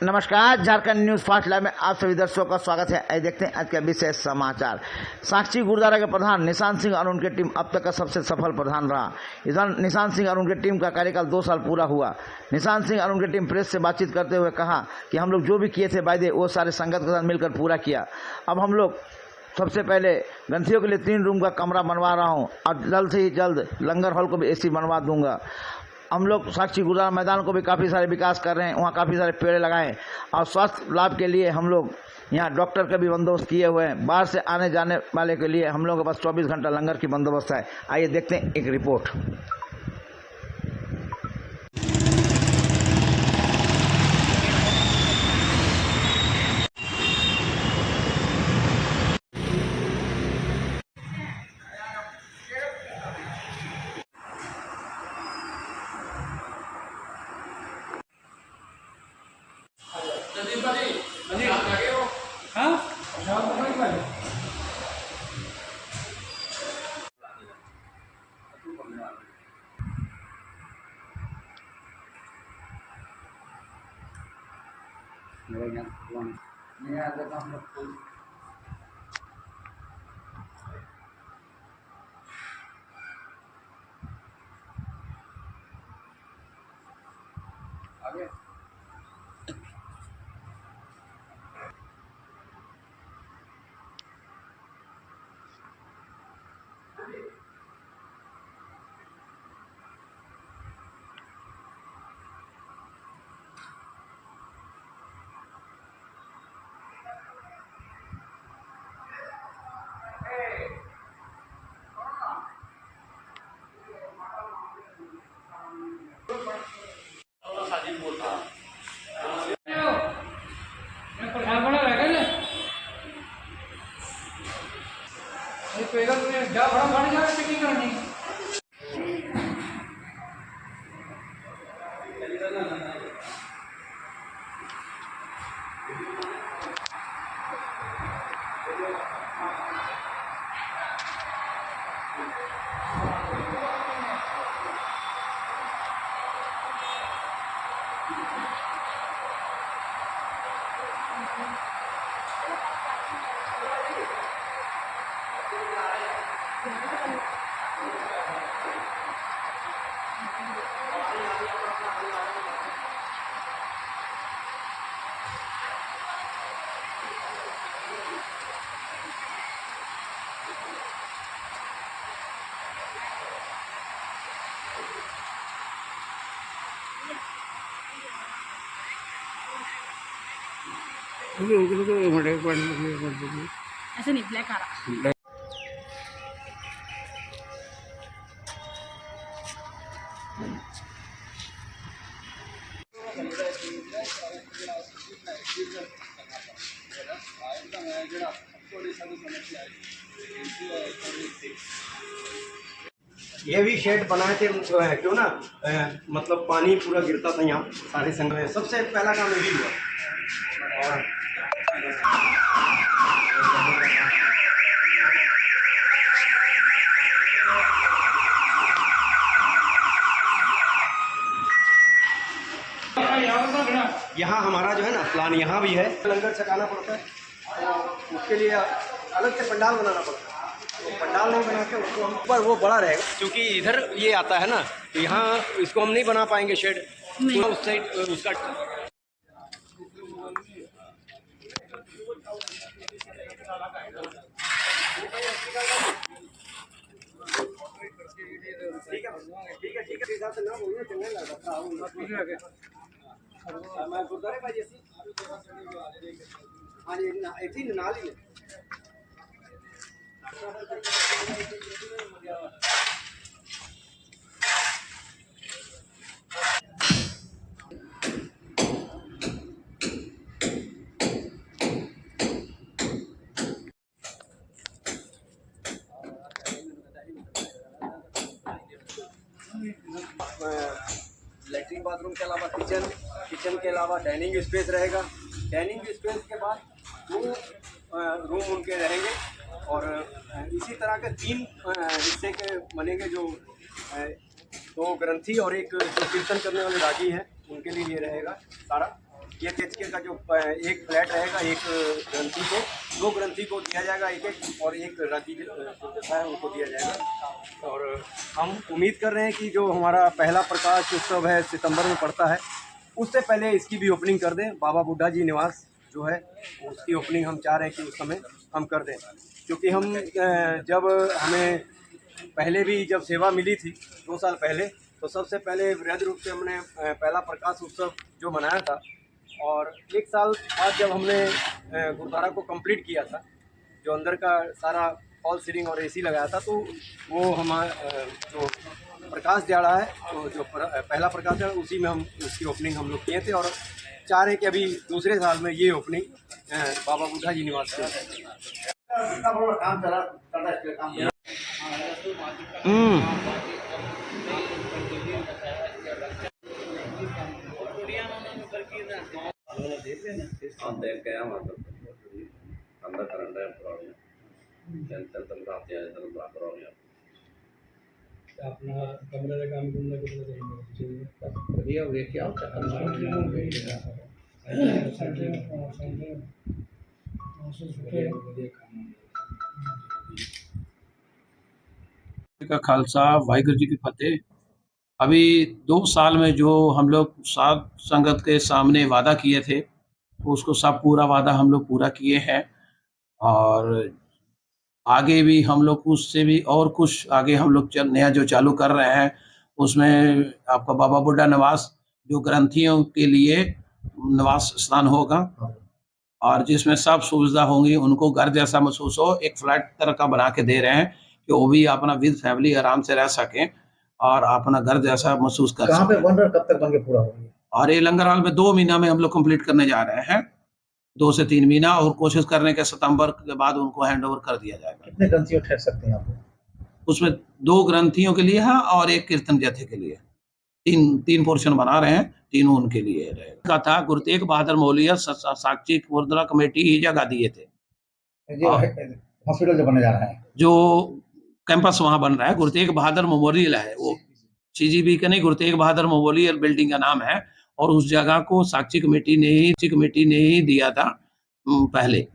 नमस्कार, Jharkhand news fast live में आप सभी दर्शकों का स्वागत है। आइए देखते हैं आज के विशेष समाचार। साक्षी गुरुद्वारा के प्रधान निशांत सिंह और उनकी टीम अब तक का सबसे सफल प्रधान रहा। इस बार निशांत सिंह और उनकी टीम का कार्यकाल 2 साल पूरा हुआ। निशांत सिंह और उनकी टीम प्रेस से बातचीत करते हुए कहा कि हम लोग जो भी किए थे वायदे वो सारे संगत के साथ मिलकर पूरा किया। अब हम लोग सबसे पहले ग्रंथियों के लिए 3 रूम का कमरा बनवा रहा हूँ और जल्द से ही जल्द लंगर हॉल को भी AC बनवा दूंगा। हम लोग साक्षी गुरुद्वारा मैदान को भी काफ़ी सारे विकास कर रहे हैं, वहाँ काफ़ी सारे पेड़ लगाए और स्वास्थ्य लाभ के लिए हम लोग यहाँ डॉक्टर का भी बंदोबस्त किए हुए हैं। बाहर से आने जाने वाले के लिए हम लोगों के पास 24 घंटा लंगर की बंदोबस्त है। आइए देखते हैं एक रिपोर्ट। ऐसे नहीं, ब्लैक आ रहा। ये भी शेड बनाए थे क्यों ना मतलब पानी पूरा गिरता था यहाँ सारे संग में। सबसे पहला काम यही हुआ। और यहाँ हमारा जो है ना प्लान यहाँ भी है, लंगर छकाना पड़ता है तो उसके लिए अलग से पंडाल बनाना पड़ता है। तो पंडाल नहीं बना के उसको हम ऊपर वो बड़ा रहेगा, क्योंकि इधर ये आता है ना तो यहाँ इसको हम नहीं बना पाएंगे शेड, तो उस साइड उसका मैं गुरुद्वारे भाई हाँ जी नाल ही लेटरिन बाथरूम के अलावा किचन के अलावा डाइनिंग स्पेस रहेगा। डाइनिंग स्पेस के बाद 2 रूम उनके रहेंगे और इसी तरह के 3 हिस्से के बनेंगे, जो 2 ग्रंथी और एक जो कीर्तन करने वाले रागी हैं उनके लिए ये रहेगा सारा। ये BHK का जो एक फ्लैट रहेगा, एक ग्रंथी को, 2 ग्रंथी को दिया जाएगा एक और एक रागी जो जैसा है उनको दिया जाएगा। और हम उम्मीद कर रहे हैं कि जो हमारा पहला प्रकाश उत्सव है सितंबर में पड़ता है, उससे पहले इसकी भी ओपनिंग कर दें। बाबा बुड्ढा जी निवास जो है उसकी ओपनिंग हम चाह रहे हैं कि उस समय हम कर दें, क्योंकि हम जब हमें पहले भी जब सेवा मिली थी 2 साल पहले, तो सबसे पहले वृहद रूप से हमने पहला प्रकाश उत्सव जो मनाया था, और 1 साल बाद जब हमने गुरुद्वारा को कंप्लीट किया था, जो अंदर का सारा फॉल सीलिंग और AC लगाया था, तो वो हमारा जो प्रकाश दिहाड़ा है, तो जो पहला प्रकाश है उसी में हम उसकी ओपनिंग हम लोग किए थे, और चाह रहे हैं कि अभी दूसरे साल में ये ओपनिंग बाबा बुड्ढा जी निवास से। देख के अंदर करंट है प्रॉब्लम अपना कमरे का काम करने के लिए बढ़िया देख के आओ का खालसा वाहिगुरु जी की फतेह। अभी 2 साल में जो हम लोग साध संगत के सामने वादा किए थे, उसको सब पूरा वादा हम लोग पूरा किए हैं, और आगे भी हम लोग उससे भी और कुछ आगे हम लोग नया जो चालू कर रहे हैं, उसमें आपका बाबा बुड्ढा निवास जो ग्रंथियों के लिए निवास स्थान होगा, और जिसमें सब सुविधा होंगी, उनको घर जैसा महसूस हो, एक फ्लैट तरह का बना के दे रहे हैं कि वो भी अपना विद फैमिली आराम से रह सकें और अपना घर जैसा महसूस कर कहाँ पे सकें। बन रहा है, कब तक बन के पूरा होगा? और ये लंगर हाल में 2 महीना में हम लोग कंप्लीट करने जा रहे हैं, 2 से 3 महीना, और कोशिश करने के सितंबर के बाद उनको हैंड ओवर कर दिया जाएगा। कितने ग्रंथियों ठहर सकते हैं आप? उसमें 2 ग्रंथियों के लिए है और 1 कीर्तन जत्थे के लिए, 3 पोर्शन बना रहे हैं, तीनों उनके लिए रहेगा। का था गुरु तेग बहादुर मौलवी साक्षी गुरुद्वारा कमेटी ही जगह दिए थे, हॉस्पिटल जो बनने जा रहा है, जो कैंपस वहां बन रहा है, गुरु तेग बहादुर मेमोरियल है, वो CGB का नहीं, गुरु तेग बहादुर मेमोरियल बिल्डिंग का नाम है, और उस जगह को साक्षी कमेटी ने ही दिया था पहले,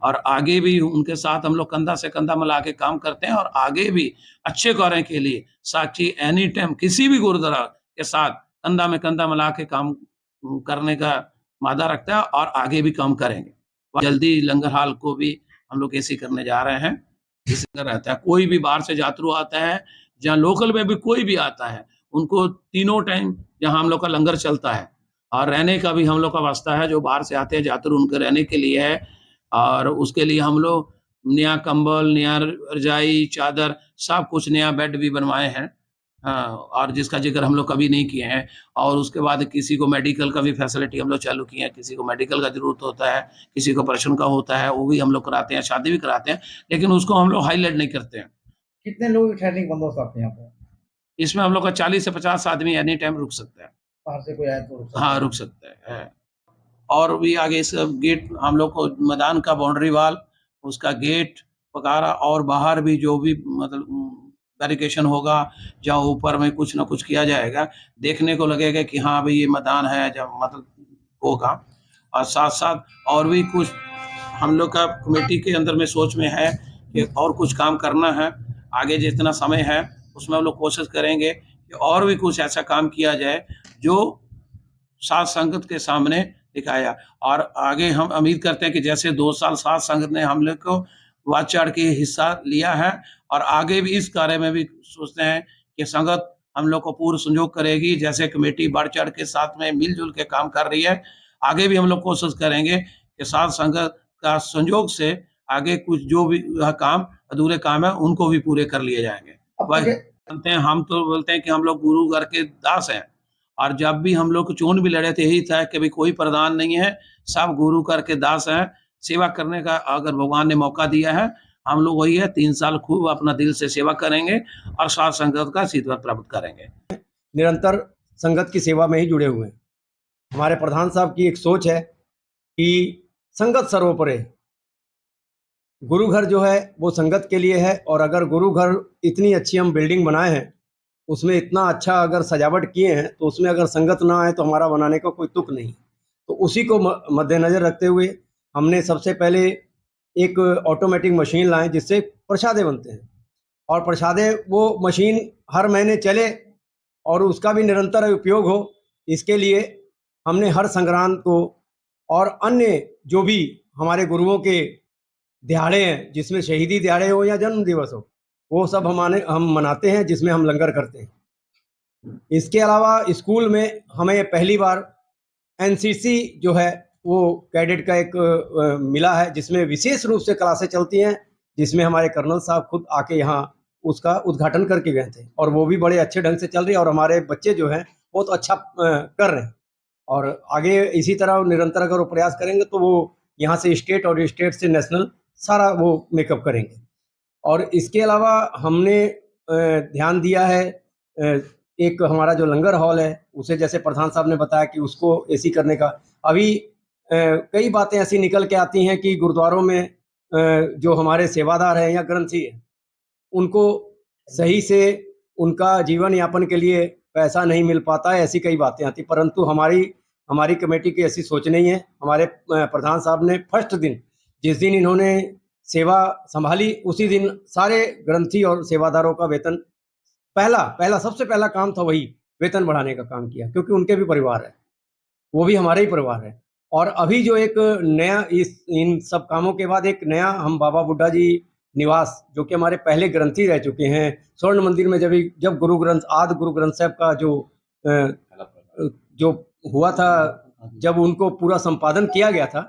और आगे भी उनके साथ हम लोग कंधा से कंधा मिला के काम करते हैं, और आगे भी अच्छे कार्य के लिए साक्षी एनी टाइम किसी भी गुरुद्वारा के साथ कंधा में कंधा मिला के काम करने का वादा रखता है, और आगे भी काम करेंगे। जल्दी लंगर हाल को भी हम लोग ऐसे करने जा रहे हैं, जिससे रहता है कोई भी बाहर से यात्रु आता है, जहाँ लोकल में भी कोई भी आता है, उनको तीनों टाइम जहाँ हम लोग का लंगर चलता है, और रहने का भी हम लोग का वास्ता है, जो बाहर से आते हैं यात्रु उनके रहने के लिए है, और उसके लिए हम लोग नया कंबल, नया रजाई, चादर, सब कुछ नया बेड भी बनवाए हैं, और जिसका जिक्र हम लोग कभी नहीं किए हैं। और उसके बाद किसी को मेडिकल का भी फैसिलिटी हम लोग चालू किए हैं, किसी को मेडिकल का जरूरत होता है, किसी को ऑपरेशन का होता है, वो भी हम लोग कराते हैं, शादी भी कराते हैं, लेकिन उसको हम लोग हाईलाइट नहीं करते हैं। कितने लोग ठहरने का बंदोबस्त आपके यहाँ पे? इसमें हम लोग का 40 से 50 आदमी एनी टाइम रुक सकता है। बाहर से कोई आए तो रुक सकता हाँ, रुक सकता है। और भी आगे इस गेट हम लोग को मैदान का बाउंड्री वाल, उसका गेट वगैरह, और बाहर भी जो भी मतलब बैरिकेशन होगा, जहाँ ऊपर में कुछ ना कुछ किया जाएगा, देखने को लगेगा कि हाँ भाई ये मैदान है, जब मतलब होगा। और साथ साथ और भी कुछ हम लोग का कमेटी के अंदर में सोच में है कि और कुछ काम करना है, आगे जितना समय है उसमें हम लोग कोशिश करेंगे कि और भी कुछ ऐसा काम किया जाए जो साध संगत के सामने दिखाया। और आगे हम उम्मीद करते हैं कि जैसे 2 साल साध संगत ने हम लोग को बढ़ चढ़ के हिस्सा लिया है, और आगे भी इस कार्य में भी सोचते हैं कि संगत हम लोग को पूर्ण सहयोग करेगी, जैसे कमेटी बढ़ चढ़ के साथ में मिलजुल के काम कर रही है। आगे भी हम लोग कोशिश करेंगे कि साध संगत का संयोग से आगे कुछ जो भी काम अधूरे काम है उनको भी पूरे कर लिए जाएंगे। बोलते हैं, हम तो बोलते हैं कि हम लोग गुरु घर के दास हैं, और जब भी हम लोग चुन भी लड़े थे यही था कि भाई कोई प्रधान नहीं है, सब गुरु घर के दास हैं, सेवा करने का अगर भगवान ने मौका दिया है, हम लोग वही है 3 साल खूब अपना दिल से सेवा करेंगे और साध संगत का आशीर्वाद प्राप्त करेंगे। निरंतर संगत की सेवा में ही जुड़े हुए हैं। हमारे प्रधान साहब की एक सोच है कि संगत सर्वोपरि, गुरु घर जो है वो संगत के लिए है, और अगर गुरु घर इतनी अच्छी हम बिल्डिंग बनाए हैं, उसमें इतना अच्छा अगर सजावट किए हैं, तो उसमें अगर संगत ना आए तो हमारा बनाने का कोई तुक नहीं। तो उसी को मद्देनज़र रखते हुए हमने सबसे पहले एक ऑटोमेटिक मशीन लाए जिससे प्रसादे बनते हैं, और प्रसादे वो मशीन हर महीने चले और उसका भी निरंतर उपयोग हो। इसके लिए हमने हर संक्रांत को और अन्य जो भी हमारे गुरुओं के दिहाड़े हैं, जिसमें शहीदी दिहाड़े हो या जन्म दिवस हो, वो सब हम मनाते हैं, जिसमें हम लंगर करते हैं। इसके अलावा स्कूल में हमें पहली बार एनसीसी जो है वो कैडेट का एक मिला है, जिसमें विशेष रूप से क्लासें चलती हैं, जिसमें हमारे कर्नल साहब खुद आके यहाँ उसका उद्घाटन करके गए थे, और वो भी बड़े अच्छे ढंग से चल रही है, और हमारे बच्चे जो हैं बहुत अच्छा कर रहे हैं। और आगे इसी तरह निरंतर अगर वो प्रयास करेंगे तो वो यहाँ से स्टेट और स्टेट से नेशनल सारा वो मेकअप करेंगे। और इसके अलावा हमने ध्यान दिया है, एक हमारा जो लंगर हॉल है उसे जैसे प्रधान साहब ने बताया कि उसको एसी करने का, अभी कई बातें ऐसी निकल के आती हैं कि गुरुद्वारों में जो हमारे सेवादार हैं या ग्रंथी हैं, उनको सही से उनका जीवन यापन के लिए पैसा नहीं मिल पाता है, ऐसी कई बातें आती। परंतु हमारी कमेटी की ऐसी सोच नहीं है। हमारे प्रधान साहब ने फर्स्ट दिन, जिस दिन इन्होंने सेवा संभाली, उसी दिन सारे ग्रंथी और सेवादारों का वेतन सबसे पहला काम था वही वेतन बढ़ाने का काम किया, क्योंकि उनके भी परिवार है, वो भी हमारे ही परिवार है। और अभी जो एक नया इन सब कामों के बाद एक नया हम बाबा बुड्ढा जी निवास, जो कि हमारे पहले ग्रंथी रह चुके हैं, स्वर्ण मंदिर में जब गुरु ग्रंथ साहब का जो हुआ था, जब उनको पूरा संपादन किया गया था,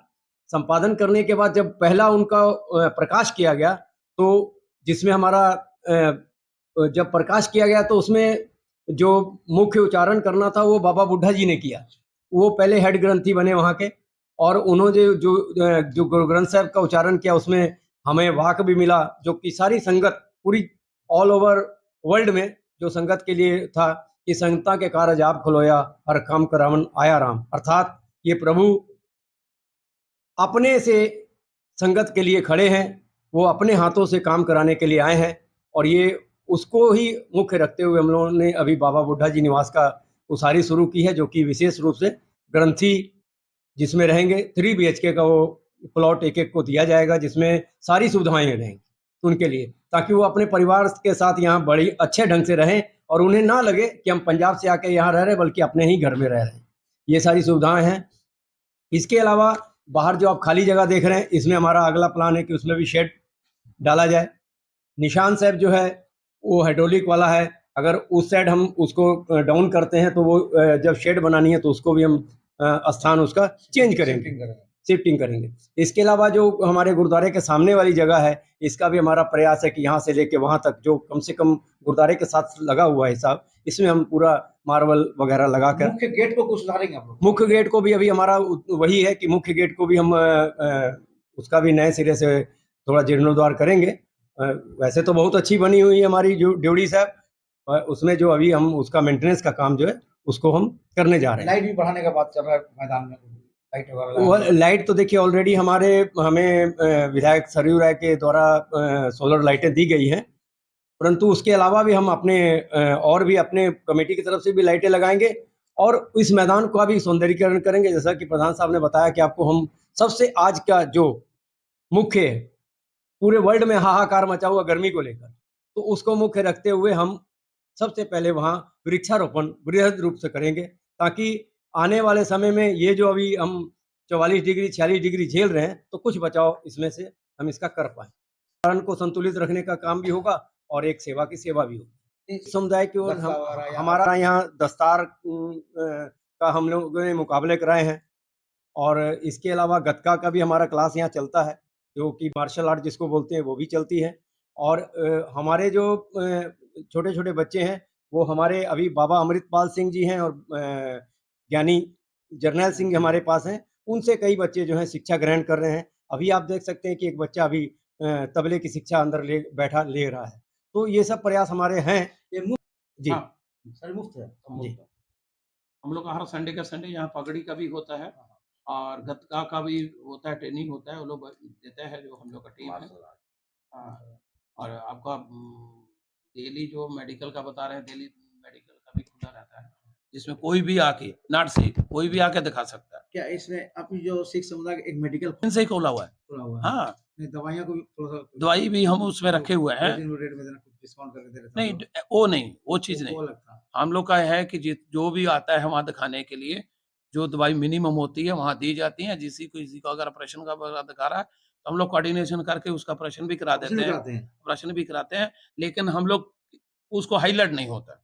संपादन करने के बाद जब पहला उनका प्रकाश किया गया, तो जिसमें हमारा जब प्रकाश किया गया तो उसमें जो मुख्य उच्चारण करना था वो बाबा बुड्ढा जी ने किया। वो पहले हेड ग्रंथी बने वहाँ के, और उन्होंने जो गुरु ग्रंथ साहब का उच्चारण किया उसमें हमें वाक भी मिला, जो कि सारी संगत पूरी ऑल ओवर वर्ल्ड में जो संगत के लिए था कि संगता के कारज आप खुलोया, हर काम करावन आया राम। अर्थात ये प्रभु अपने से संगत के लिए खड़े हैं, वो अपने हाथों से काम कराने के लिए आए हैं, और ये उसको ही मुख्य रखते हुए हम लोगों ने अभी बाबा बुड्ढा जी निवास का उसारी शुरू की है, जो कि विशेष रूप से ग्रंथी जिसमें रहेंगे 3 BHK का वो प्लॉट एक को दिया जाएगा, जिसमें सारी सुविधाएं रहेंगी उनके लिए, ताकि वो अपने परिवार के साथ यहाँ बड़ी अच्छे ढंग से रहें और उन्हें ना लगे कि हम पंजाब से आके यहाँ रह रहे, बल्कि अपने ही घर में रह रहे हैं। ये सारी सुविधाएं हैं। इसके अलावा बाहर जो आप खाली जगह देख रहे हैं, इसमें हमारा अगला प्लान है कि उसमें भी शेड डाला जाए। निशान साहब जो है वो हाइड्रोलिक वाला है, अगर उस साइड हम उसको डाउन करते हैं तो वो जब शेड बनानी है तो उसको भी हम स्थान उसका चेंज करेंगे, शिफ्टिंग करेंगे। इसके अलावा जो हमारे गुरुद्वारे के सामने वाली जगह है, इसका भी हमारा प्रयास है कि यहाँ से लेके वहाँ तक जो कम से कम गुरुद्वारे के साथ लगा हुआ है हिसाब, इसमें हम पूरा मार्बल वगैरह लगाकर मुख्य गेट को कुछ सुधारेंगे आप लोग? मुख्य गेट को भी अभी हमारा वही है कि मुख्य गेट को भी हम उसका भी नए सिरे से थोड़ा जीर्णोद्धार करेंगे। वैसे तो बहुत अच्छी बनी हुई है हमारी जो ड्योढ़ी साहब, उसमें जो अभी हम उसका मेंटेनेंस का काम जो है उसको हम करने जा रहे हैं। लाइट भी बढ़ाने का बात चल रहा है मैदान में, लाइट वगैरह? लाइट तो देखिए ऑलरेडी हमें विधायक सरयू राय के द्वारा सोलर लाइटें दी गई हैं, परंतु उसके अलावा भी हम अपने कमेटी की तरफ से भी लाइटें लगाएंगे और इस मैदान का भी सौंदर्यीकरण करेंगे। जैसा कि प्रधान साहब ने बताया कि आपको हम सबसे आज का जो मुख्य है, पूरे वर्ल्ड में हाहाकार मचा हुआ गर्मी को लेकर, तो उसको मुख्य रखते हुए हम सबसे पहले वहाँ वृक्षारोपण बृहद रूप से करेंगे, ताकि आने वाले समय में ये जो अभी हम 44 डिग्री 46 डिग्री झेल रहे हैं, तो कुछ बचाव इसमें से हम इसका कर पाएं। पर्यावरण को संतुलित रखने का काम भी होगा और एक सेवा की सेवा भी होगी। समुदाय की ओर हमारा यहाँ दस्तार का हम लोगों ने मुकाबले कराए हैं, और इसके अलावा गतका का भी हमारा क्लास यहाँ चलता है, जो कि मार्शल आर्ट जिसको बोलते हैं वो भी चलती है। और हमारे जो छोटे छोटे बच्चे हैं वो हमारे अभी बाबा अमृतपाल सिंह जी हैं और ज्ञानी जर्नैल सिंह हमारे पास हैं, उनसे कई बच्चे जो हैं शिक्षा ग्रहण कर रहे हैं। अभी आप देख सकते हैं कि एक बच्चा अभी तबले की शिक्षा अंदर ले रहा है। तो ये सब प्रयास हमारे हैं। ये मुफ्त? जी हाँ। सर मुफ्त है? जी। हम लोग का हर संडे का संडे यहाँ पगड़ी का भी होता है, और गतका का भी होता है, ट्रेनिंग होता है, वो लोग देते हैं जो हम लोग का टीम है। मार्शल आर्ट हाँ, और आपका डेली जो मेडिकल का बता रहे हैं, डेली मेडिकल का भी खुला रहता है, जिसमें कोई भी आके नॉट सिक कोई भी आके दिखा सकता है। क्या इसमें अपनी जो सिख समुदाय का एक मेडिकल इनसे ही खोला हुआ है। खुला हुआ है? हाँ, नहीं, दवाइयाँ को भी थोड़ा सा दवाई भी हम उसमें रखे हुए हैं। रेट में देना, कुछ डिस्काउंट करके दे रहे थे नहीं, हम लोग। वो नहीं, वो चीज़ वो नहीं। अलग था। हम लोग का है कि जो भी आता है वहाँ दिखाने के लिए, जो दवाई मिनिमम होती है वहाँ दी जाती है। किसी को अगर ऑपरेशन का वगैरह दिखा रहा है, तो हम लोग कोऑर्डिनेशन करके उसका ऑपरेशन भी करा ऑपरेशन देते भी हैं। कराते हैं? ऑपरेशन भी कराते हैं, लेकिन हम लोग उसको हाइलाइट नहीं होता है।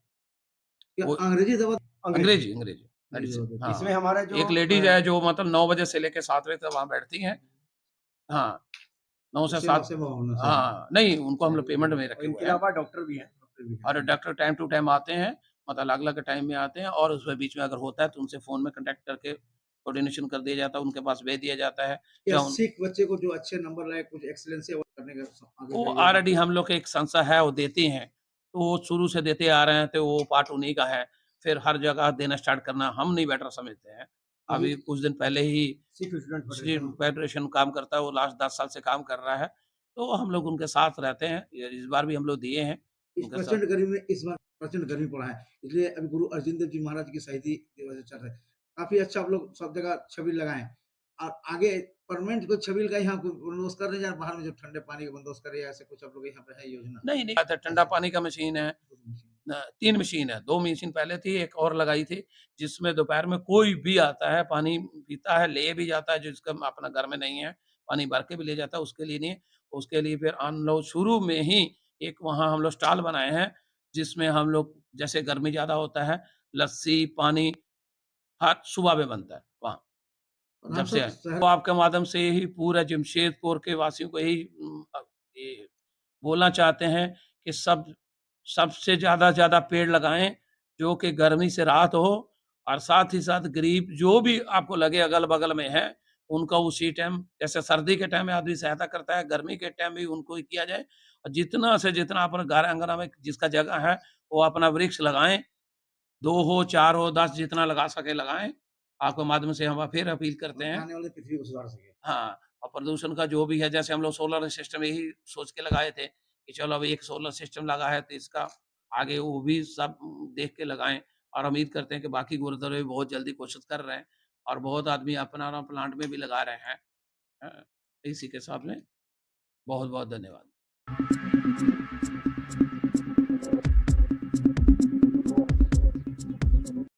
क्या वो अंग्रेजी दवा? अंग्रेजी अंग्रेजी अंग्रेजी मेडिसिन। होती है। हाँ, इसमें हमारा जो एक लेडीज़ है जो मतलब 9 बजे से लेके 7 बजे तक वहाँ बैठती हैं। हाँ, 9 से 7। सेवा होना चाहिए। हाँ, नहीं उनको हम लोग पेमेंट में और रखे इनके हुए हैं। अलावा डॉक्टर भी हैं। और डॉक्टर टाइम टू टाइम आते हैं, मतलब अलग-अलग टाइम में आते हैं, और उसमें बीच में अगर होता है तो उनसे फ़ोन में कॉन्टैक्ट करके कोऑर्डिनेशन कर दिया जाता है, उनके पास भेज दिया जाता है। क्या या उन सिख बच्चे को जो अच्छे नंबर लाए, कुछ एक्सीलेंस अवार्ड करने का आगे वो का योजना? ऑलरेडी हम लोग की एक संस्था है, वो देती हैं, तो वो शुरू से देते आ रहे हैं, तो वो पार्ट उन्हीं का है। फिर हर जगह देना स्टार्ट करना हम नहीं बेटर समझते हैं। अभी अभी कुछ दिन पहले ही Sikh student state federation federation काम करता है, वो लास्ट 10 साल से काम कर रहा है, तो हम लोग उनके साथ रहते हैं। इस बार भी हम लोग दिए हैं इस उनके साथ। प्रचंड गर्मी में इस बार प्रचंड गर्मी पड़ा है, इसलिए अभी गुरु अर्जुन देव जी महाराज की शहीदी दिवस चल रहा है। काफी अच्छा आप लोग सब जगह छबील लगाएं, और आगे परमानेंट कोई छबील का यहाँ कोई बंदोबस्त कर रहे हैं, या बाहर में जो ठंडे पानी का बंदोबस्त कर रहे हैं, ऐसे कुछ आप लोग यहाँ पे है योजना? नहीं, नहीं, आता ठंडा पानी का मशीन है। 3 मशीन है, 2 मशीन पहले थी, एक और लगाई थी, जिसमें दोपहर में कोई भी आता है, पानी पीता है, ले भी जाता है, जिसका अपना घर में नहीं है, पानी भर के भी ले जाता है, उसके लिए नहीं। उसके लिए फिर हम लोग शुरू में ही एक वहाँ हम लोग स्टॉल बनाए हैं, जिसमें हम लोग जैसे गर्मी ज़्यादा होता है, लस्सी, पानी हर सुबह में बनता है वहाँ। और जब हम से सब आए, शहर तो आपके माध्यम से ही पूरा जमशेदपुर के वासियों को यही ये बोलना चाहते हैं कि सबसे ज़्यादा पेड़ लगाएँ, जो कि गर्मी से राहत हो, और साथ ही साथ गरीब जो भी आपको लगे अगल-बगल में है, उनका उसी टाइम, जैसे सर्दी के टाइम में आदमी सहायता करता है, गर्मी के टाइम भी उनको ही किया जाए। और जितना से जितना अपने घर आँगन में जिसका जगह है, वो अपना वृक्ष लगाएँ, 2 हो, 4 हो, 10 जितना लगा सके लगाएँ। आपके माध्यम से हम फिर अपील करते हैं। आने वाली पृथ्वी को सुधार सके। हाँ, और प्रदूषण का जो भी है, जैसे हम लोग सोलर सिस्टम यही सोच के लगाए थे कि चलो अभी एक सोलर सिस्टम लगा है, तो इसका आगे वो भी सब देख के लगाएँ, और उम्मीद करते हैं कि बाकी गुरुद्वारे भी बहुत जल्दी कोशिश कर रहे हैं, और बहुत आदमी अपना प्लांट में भी लगा रहे हैं। इसी के साथ में बहुत-बहुत धन्यवाद।